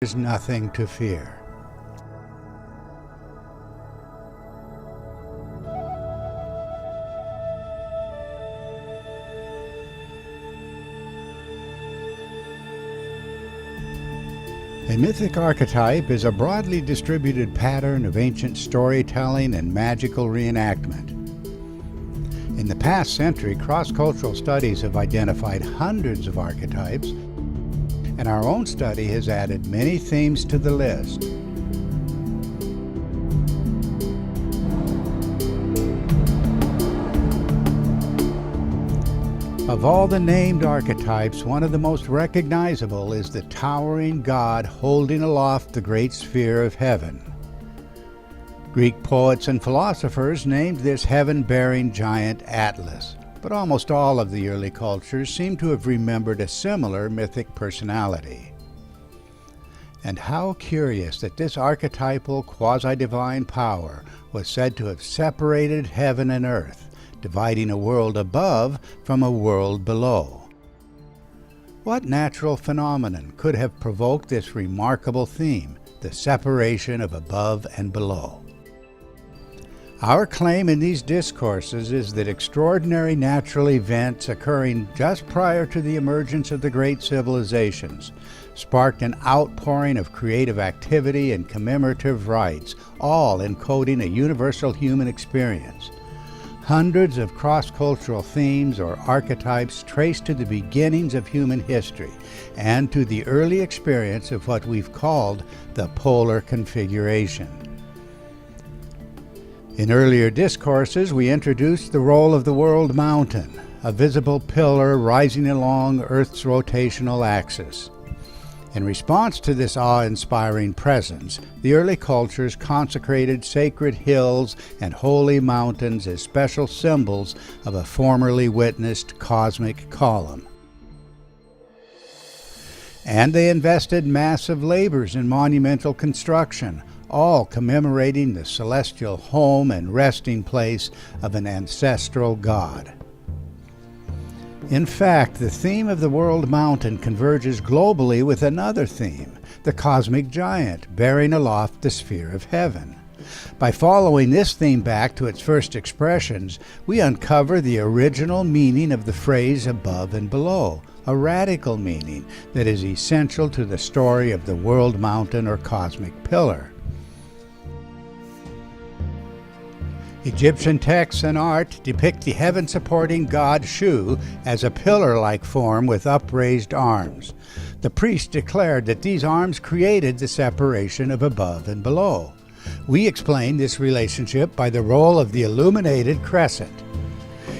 is nothing to fear. A mythic archetype is a broadly distributed pattern of ancient storytelling and magical reenactment. In the past century, cross-cultural studies have identified hundreds of archetypes, and our own study has added many themes to the list. Of all the named archetypes, one of the most recognizable is the towering god holding aloft the great sphere of heaven. Greek poets and philosophers named this heaven-bearing giant Atlas, but almost all of the early cultures seem to have remembered a similar mythic personality. And how curious that this archetypal quasi-divine power was said to have separated heaven and earth, dividing a world above from a world below. What natural phenomenon could have provoked this remarkable theme, the separation of above and below? Our claim in these discourses is that extraordinary natural events occurring just prior to the emergence of the great civilizations sparked an outpouring of creative activity and commemorative rites, all encoding a universal human experience. Hundreds of cross-cultural themes or archetypes trace to the beginnings of human history and to the early experience of what we've called the polar configuration. In earlier discourses, we introduced the role of the world mountain, a visible pillar rising along Earth's rotational axis. In response to this awe-inspiring presence, the early cultures consecrated sacred hills and holy mountains as special symbols of a formerly witnessed cosmic column. And they invested massive labors in monumental construction, all commemorating the celestial home and resting place of an ancestral god. In fact, the theme of the world mountain converges globally with another theme, the cosmic giant bearing aloft the sphere of heaven. By following this theme back to its first expressions, we uncover the original meaning of the phrase above and below, a radical meaning that is essential to the story of the world mountain or cosmic pillar. Egyptian texts and art depict the heaven-supporting god Shu as a pillar-like form with upraised arms. The priest declared that these arms created the separation of above and below. We explain this relationship by the role of the illuminated crescent.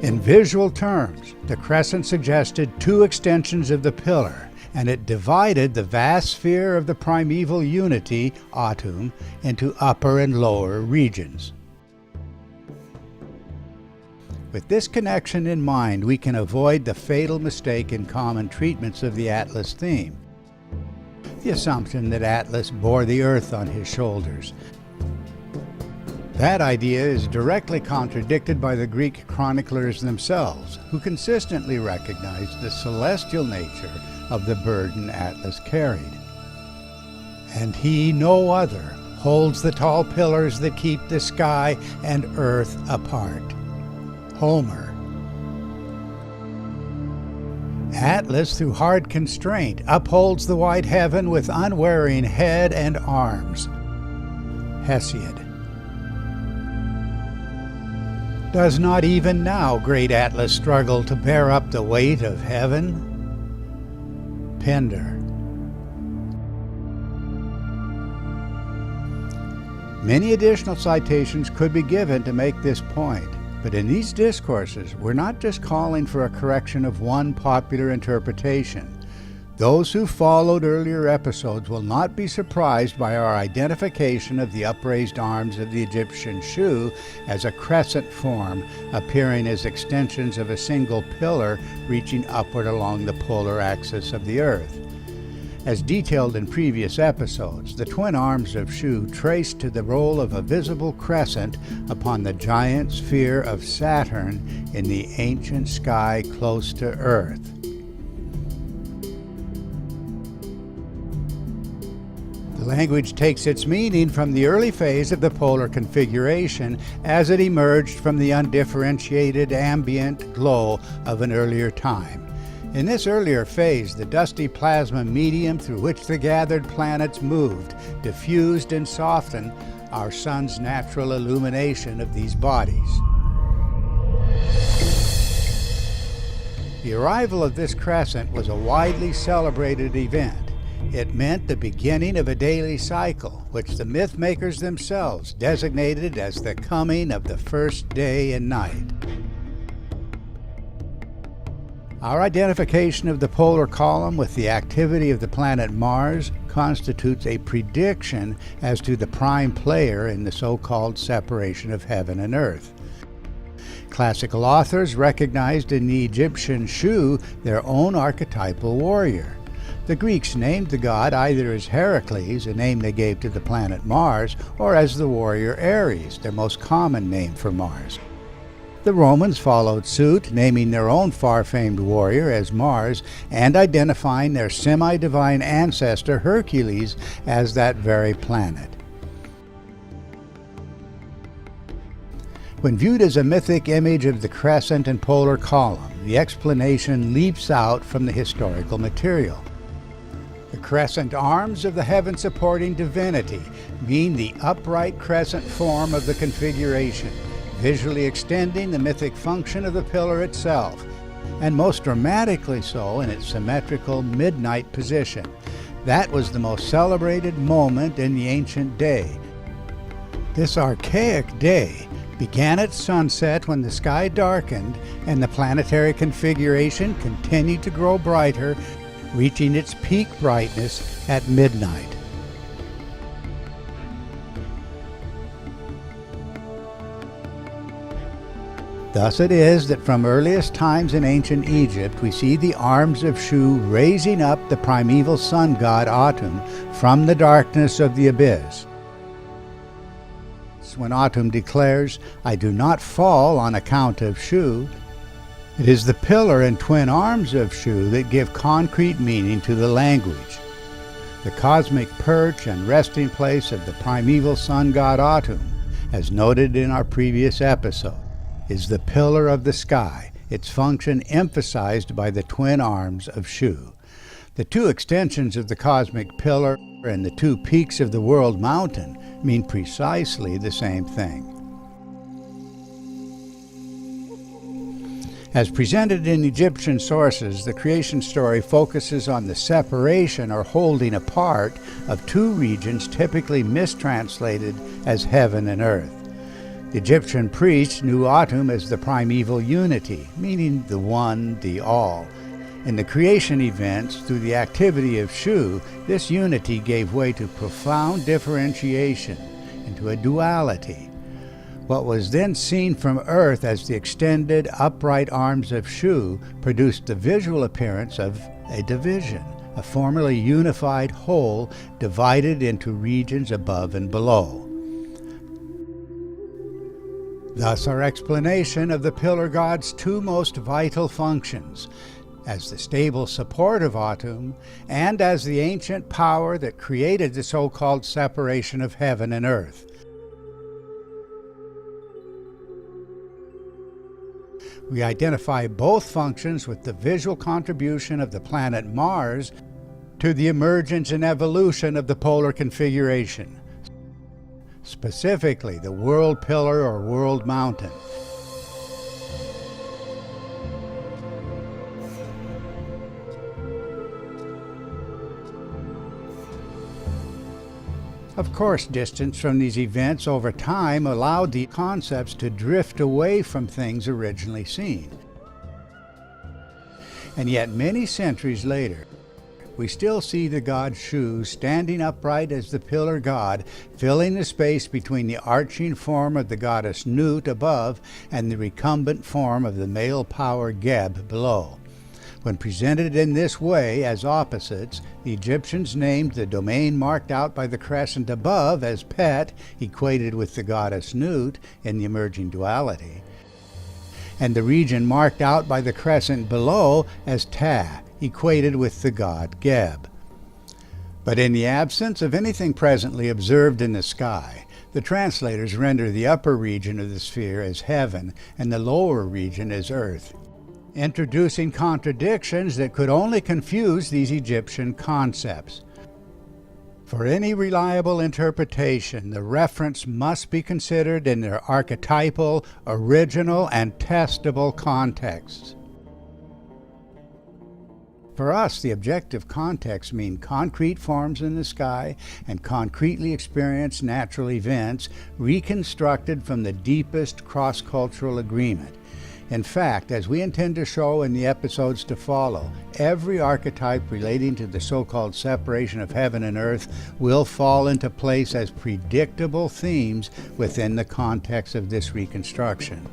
In visual terms, the crescent suggested two extensions of the pillar, and it divided the vast sphere of the primeval unity, Atum, into upper and lower regions. With this connection in mind, we can avoid the fatal mistake in common treatments of the Atlas theme, the assumption that Atlas bore the earth on his shoulders. That idea is directly contradicted by the Greek chroniclers themselves, who consistently recognized the celestial nature of the burden Atlas carried. And he, no other, holds the tall pillars that keep the sky and earth apart. Homer. Atlas, through hard constraint, upholds the wide heaven with unwearying head and arms. Hesiod. Does not even now great Atlas struggle to bear up the weight of heaven? Pindar. Many additional citations could be given to make this point. But in these discourses, we're not just calling for a correction of one popular interpretation. Those who followed earlier episodes will not be surprised by our identification of the upraised arms of the Egyptian Shu as a crescent form, appearing as extensions of a single pillar reaching upward along the polar axis of the Earth. As detailed in previous episodes, the twin arms of Shu trace to the role of a visible crescent upon the giant sphere of Saturn in the ancient sky close to Earth. language takes its meaning from the early phase of the polar configuration as it emerged from the undifferentiated ambient glow of an earlier time. In this earlier phase, the dusty plasma medium through which the gathered planets moved diffused and softened our sun's natural illumination of these bodies. The arrival of this crescent was a widely celebrated event. It meant the beginning of a daily cycle, which the myth makers themselves designated as the coming of the first day and night. Our identification of the polar column with the activity of the planet Mars constitutes a prediction as to the prime player in the so-called separation of heaven and earth. Classical authors recognized in the Egyptian Shu their own archetypal warrior. The Greeks named the god either as Heracles, a name they gave to the planet Mars, or as the warrior Ares, their most common name for Mars. The Romans followed suit, naming their own far-famed warrior as Mars and identifying their semi-divine ancestor Hercules as that very planet. When viewed as a mythic image of the crescent and polar column, the explanation leaps out from the historical material. The crescent arms of the heaven-supporting divinity mean the upright crescent form of the configuration, visually extending the mythic function of the pillar itself, and most dramatically so in its symmetrical midnight position. That was the most celebrated moment in the ancient day. This archaic day began at sunset when the sky darkened and the planetary configuration continued to grow brighter, reaching its peak brightness at midnight. Thus it is that from earliest times in ancient Egypt we see the arms of Shu raising up the primeval sun god Atum from the darkness of the abyss. When Atum declares, "I do not fall on account of Shu," it is the pillar and twin arms of Shu that give concrete meaning to the language. The cosmic perch and resting place of the primeval sun god Atum, as noted in our previous episode, is the pillar of the sky, its function emphasized by the twin arms of Shu. The two extensions of the cosmic pillar and the two peaks of the world mountain mean precisely the same thing. As presented in Egyptian sources, the creation story focuses on the separation or holding apart of two regions typically mistranslated as heaven and earth. The Egyptian priests knew Atum as the primeval unity, meaning the one, the all. In the creation events, through the activity of Shu, this unity gave way to profound differentiation, into a duality. What was then seen from Earth as the extended, upright arms of Shu produced the visual appearance of a division, a formerly unified whole divided into regions above and below. Thus our explanation of the pillar god's two most vital functions, as the stable support of Atum and as the ancient power that created the so-called separation of heaven and earth. We identify both functions with the visual contribution of the planet Mars to the emergence and evolution of the polar configuration, specifically the world pillar or world mountain. Of course, distance from these events over time allowed the concepts to drift away from things originally seen. And yet many centuries later, we still see the god Shu standing upright as the pillar god, filling the space between the arching form of the goddess Nut above and the recumbent form of the male power Geb below. When presented in this way as opposites, the Egyptians named the domain marked out by the crescent above as Pet, equated with the goddess Nut in the emerging duality, and the region marked out by the crescent below as Ta, equated with the god Geb. But in the absence of anything presently observed in the sky, the translators render the upper region of the sphere as heaven and the lower region as earth, introducing contradictions that could only confuse these Egyptian concepts. For any reliable interpretation, the reference must be considered in their archetypal, original, and testable contexts. For us, the objective contexts mean concrete forms in the sky and concretely experienced natural events reconstructed from the deepest cross-cultural agreement. In fact, as we intend to show in the episodes to follow, every archetype relating to the so-called separation of heaven and earth will fall into place as predictable themes within the context of this reconstruction.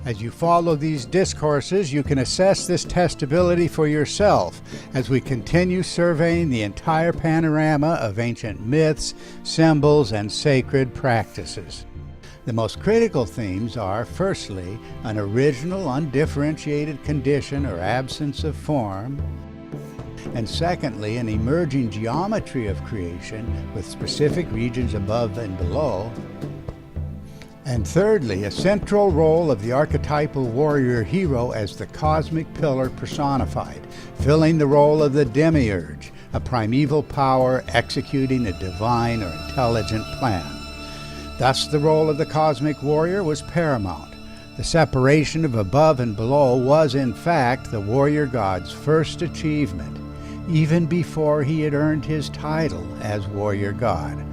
As you follow these discourses, you can assess this testability for yourself as we continue surveying the entire panorama of ancient myths, symbols, and sacred practices. The most critical themes are, firstly, an original, undifferentiated condition or absence of form, and secondly, an emerging geometry of creation with specific regions above and below, and thirdly, a central role of the archetypal warrior hero as the cosmic pillar personified, filling the role of the demiurge, a primeval power executing a divine or intelligent plan. Thus, the role of the cosmic warrior was paramount. The separation of above and below was, in fact, the warrior god's first achievement, even before he had earned his title as warrior god.